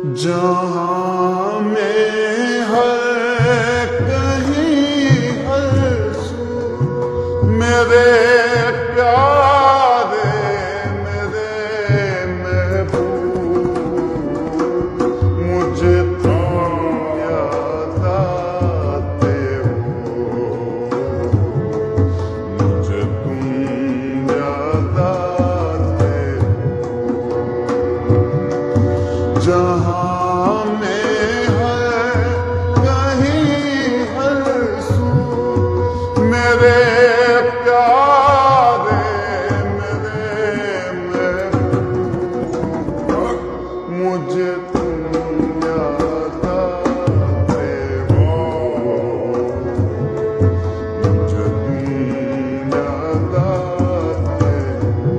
जहाँ में हर कहीं हर सू मेरे प्यारे मेरे महबूब, मुझे तुम याद आते हो, मुझे तुम याद आते हो। जहाँ में है कहीं हर सू मेरे प्यारे मेरे महबूब, मुझे तुम याद आते हो, मुझे तुम याद आते हो।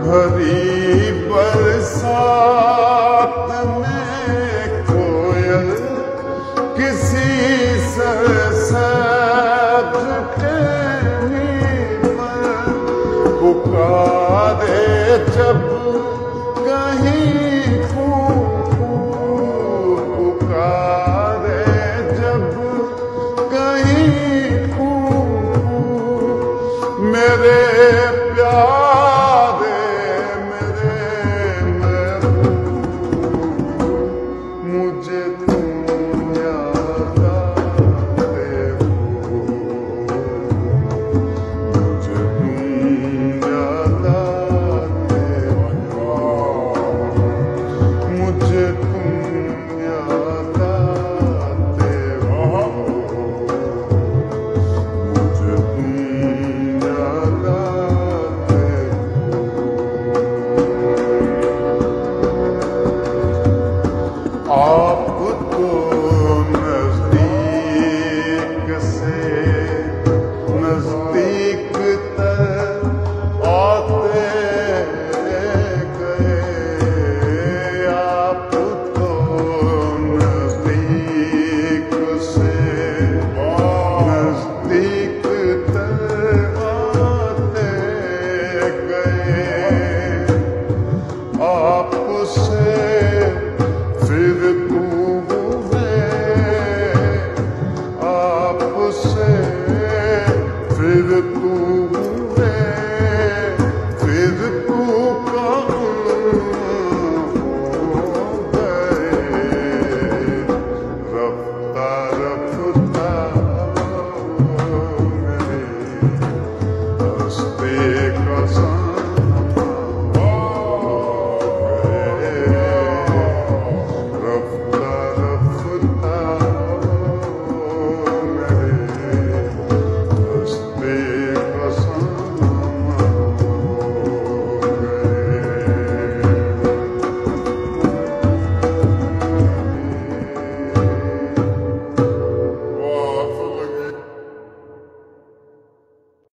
भरी बरसात में कोयल किसी सरसब्ज टहनी पर पुकारे जब कहीं